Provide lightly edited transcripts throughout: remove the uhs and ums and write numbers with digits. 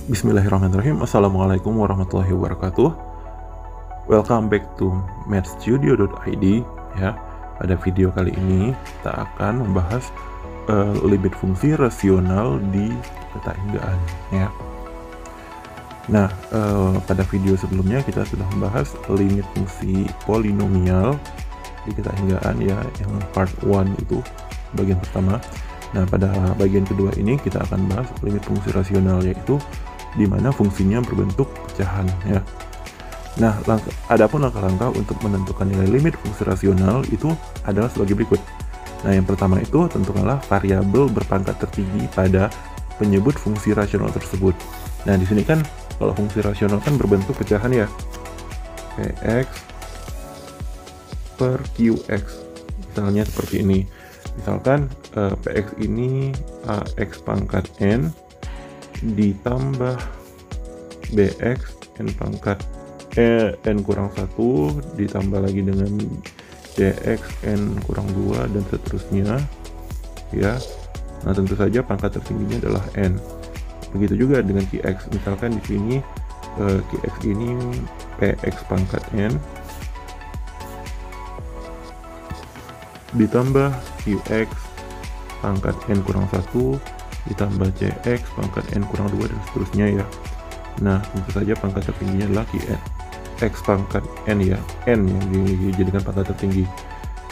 Bismillahirrahmanirrahim. Assalamualaikum warahmatullahi wabarakatuh. Welcome back to mathstudio.id ya. Pada video kali ini kita akan membahas limit fungsi rasional di ketahinggaan ya. Nah, pada video sebelumnya kita sudah membahas limit fungsi polinomial di ketahinggaan ya, yang part 1 itu bagian pertama. Nah, pada bagian kedua ini kita akan bahas limit fungsi rasional, yaitu di mana fungsinya berbentuk pecahan ya. Nah, adapun langkah-langkah untuk menentukan nilai limit fungsi rasional itu adalah sebagai berikut. Nah, yang pertama itu tentukanlah variabel berpangkat tertinggi pada penyebut fungsi rasional tersebut. Nah, di sini kan kalau fungsi rasional kan berbentuk pecahan ya, px per qx, misalnya seperti ini. Misalkan px ini ax pangkat n ditambah bx n pangkat n kurang 1 ditambah lagi dengan cx n kurang 2 dan seterusnya ya. Nah, tentu saja pangkat tertingginya adalah n. Begitu juga dengan qx. Misalkan di sini qx ini px pangkat n ditambah qx pangkat n kurang 1 ditambah cx pangkat n kurang 2 dan seterusnya ya. Nah, tentu saja pangkat tertingginya adalah x pangkat n ya, n yang dijadikan pangkat tertinggi.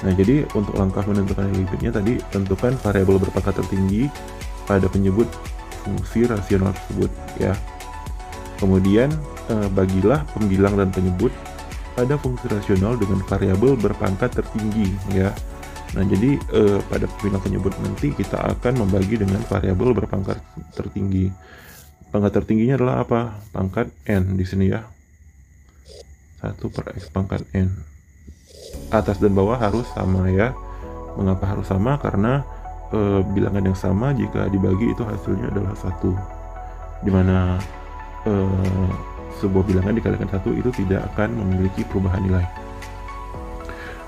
Nah, jadi untuk langkah menentukan limitnya tadi, tentukan variabel berpangkat tertinggi pada penyebut fungsi rasional tersebut ya. Kemudian bagilah pembilang dan penyebut pada fungsi rasional dengan variabel berpangkat tertinggi ya. Nah, jadi pada pembilang penyebut nanti kita akan membagi dengan variabel berpangkat tertinggi. Pangkat tertingginya adalah apa? Pangkat n di sini ya. 1 per x pangkat n. Atas dan bawah harus sama ya. Mengapa harus sama? Karena bilangan yang sama jika dibagi itu hasilnya adalah 1. Dimana sebuah bilangan dikalikan 1 itu tidak akan memiliki perubahan nilai.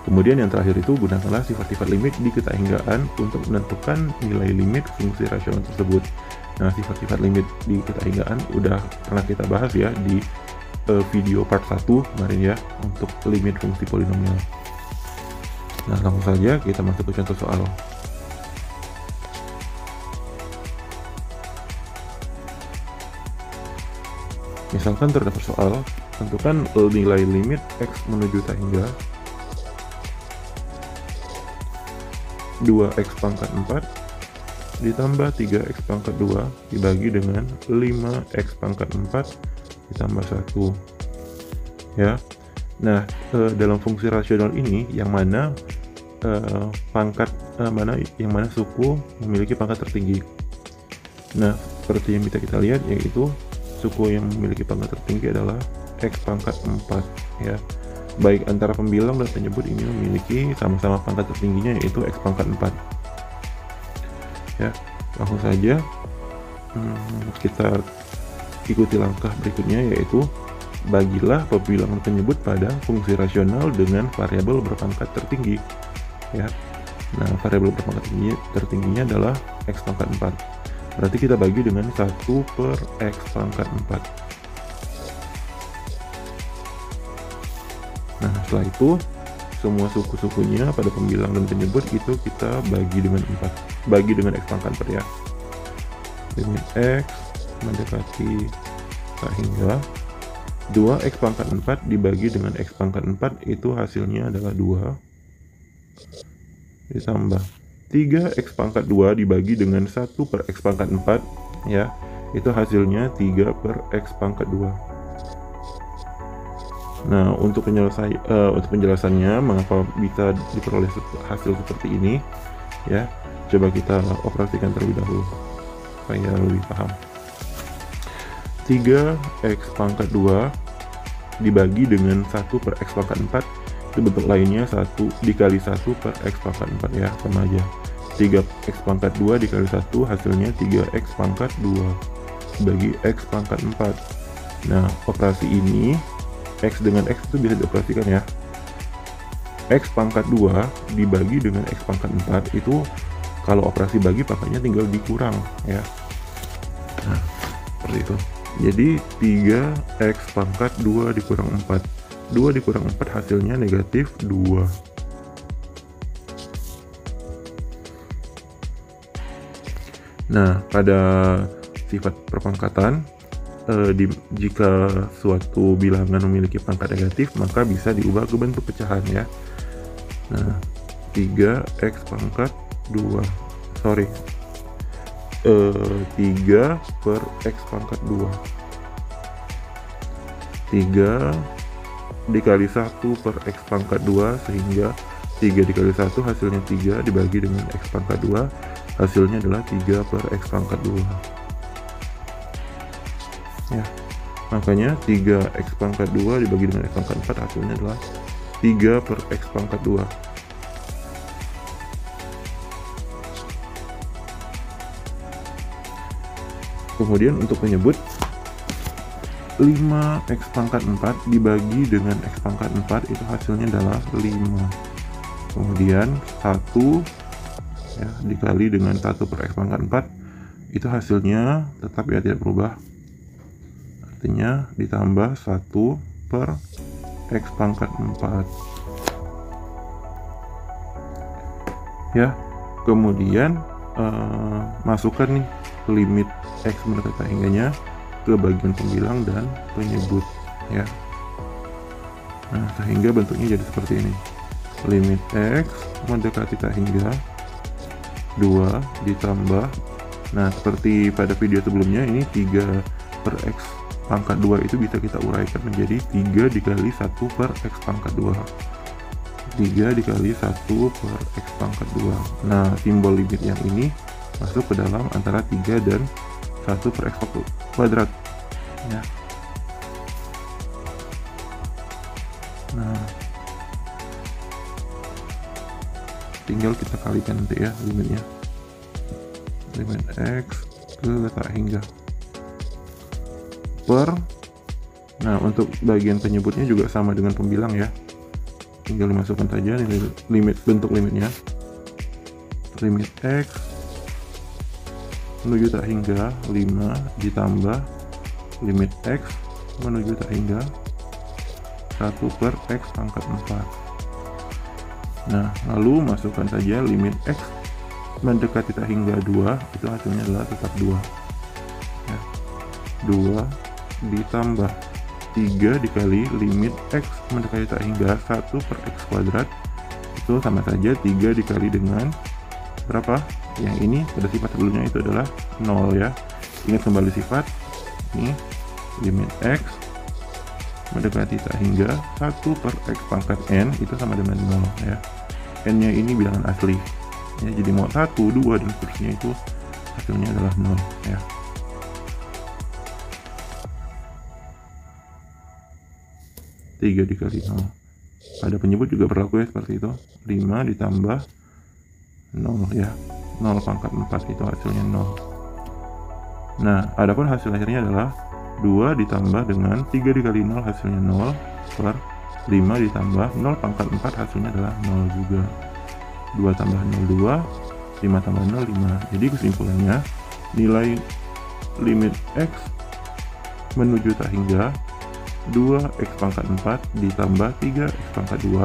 Kemudian yang terakhir itu, gunakanlah sifat-sifat limit di ketahinggaan untuk menentukan nilai limit fungsi rasional tersebut. Nah, sifat-sifat limit di ketahinggaan udah pernah kita bahas ya di video part 1 kemarin ya, untuk limit fungsi polinomial. Nah, langsung saja kita masuk ke contoh soal. Misalkan terdapat soal, tentukan nilai limit x menuju tahingga 2x pangkat 4 ditambah 3x pangkat 2 dibagi dengan 5x pangkat 4 ditambah 1 ya. Nah, dalam fungsi rasional ini yang mana yang mana suku memiliki pangkat tertinggi. Nah, seperti yang bisa kita lihat, yaitu suku yang memiliki pangkat tertinggi adalah x pangkat 4 ya. Baik antara pembilang dan penyebut ini memiliki sama-sama pangkat tertingginya, yaitu x pangkat 4 ya. Langsung saja kita ikuti langkah berikutnya, yaitu bagilah pembilang dan penyebut pada fungsi rasional dengan variabel berpangkat tertinggi ya. Nah, variabel berpangkat tertingginya adalah x pangkat 4. Berarti kita bagi dengan 1 per x pangkat 4. Nah, setelah itu semua suku-sukunya pada pembilang dan penyebut itu kita bagi dengan 4, bagi dengan x pangkat 4 ya. Limit x mendekati tahingga 2x pangkat 4 dibagi dengan x pangkat 4 itu hasilnya adalah 2 ditambah 3x pangkat 2 dibagi dengan 1 per x pangkat 4 ya, itu hasilnya 3 per x pangkat 2. Nah, untuk penjelasannya mengapa bisa diperoleh hasil seperti ini ya, coba kita operasikan terlebih dahulu supaya lebih paham. 3x pangkat 2 dibagi dengan 1 per x pangkat 4, itu bentuk lainnya 1 dikali 1 per x pangkat 4 ya, sama aja. 3x pangkat 2 dikali 1 hasilnya 3x pangkat 2 bagi x pangkat 4. Nah, operasi ini x dengan x itu bisa dioperasikan ya. X pangkat 2 dibagi dengan x pangkat 4 itu kalau operasi bagi pangkatnya tinggal dikurang ya. Nah, seperti itu. Jadi 3x pangkat 2 dikurang 4. 2 dikurang 4 hasilnya negatif 2. Nah, pada sifat perpangkatan, jika suatu bilangan memiliki pangkat negatif, maka bisa diubah ke bentuk pecahan ya. Nah, 3x pangkat 2. 3 per x pangkat 2. 3 dikali 1 per x pangkat 2, sehingga 3 dikali 1 hasilnya 3 dibagi dengan x pangkat 2, hasilnya adalah 3 per x pangkat 2 ya. Makanya 3x pangkat 2 dibagi dengan x pangkat 4 hasilnya adalah 3 per x pangkat 2. Kemudian untuk menyebut 5x pangkat 4 dibagi dengan x pangkat 4 itu hasilnya adalah 5. Kemudian 1 ya, dikali dengan 1 per x pangkat 4 itu hasilnya tetap ya tidak berubah. Artinya ditambah 1 per x pangkat 4 ya. Kemudian masukkan nih limit x mendekati tak hingganya ke bagian pembilang dan penyebut ya. Nah, sehingga bentuknya jadi seperti ini. Limit x mendekati tak hingga 2 ditambah, nah seperti pada video sebelumnya, ini 3 per x pangkat 2 itu bisa kita uraikan menjadi 3 dikali 1 per x pangkat 2. 3 dikali 1 per x pangkat 2. Nah, simbol limit yang ini masuk ke dalam antara 3 dan 1 per x kuadrat ya. Nah, tinggal kita kalikan nanti ya limitnya. Limit x ke tak hingga per, nah untuk bagian penyebutnya juga sama dengan pembilang ya, tinggal dimasukkan saja limit, bentuk limitnya. Limit x menuju tak hingga 5 ditambah limit x menuju tak hingga 1 per x pangkat 4. Nah, lalu masukkan saja limit x mendekati tak hingga 2, itu hasilnya adalah tetap 2 ya. 2 ditambah 3 dikali limit x mendekati tak hingga 1 per x kuadrat, itu sama saja 3 dikali dengan berapa? Yang ini pada sifat sebelumnya itu adalah 0 ya. Ingat kembali sifat ini, limit x mendekati tak hingga 1 per x pangkat n itu sama dengan 0 ya. N nya ini bilangan asli ya, jadi mau 1, 2 dan seterusnya itu hasilnya adalah 0 ya. Tiga dikali 0. Pada penyebut juga berlaku ya seperti itu. 5 ditambah 0 ya. 0 pangkat 4 itu hasilnya 0. Nah, adapun hasil akhirnya adalah 2 ditambah dengan 3 dikali 0 hasilnya 0 per 5 ditambah 0 pangkat 4 hasilnya adalah 0 juga. 2 tambah 0 2, 5 tambah 0 5. Jadi kesimpulannya nilai limit x menuju tak hingga 2x pangkat 4 ditambah 3x pangkat 2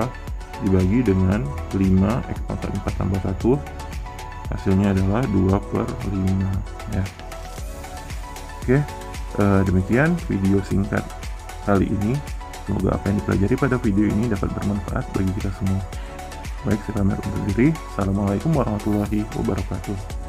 dibagi dengan 5x pangkat 4 tambah 1, hasilnya adalah 2 per 5 ya. Oke, demikian video singkat kali ini. Semoga apa yang dipelajari pada video ini dapat bermanfaat bagi kita semua. Baik, saya pamit undur diri. Assalamualaikum warahmatullahi wabarakatuh.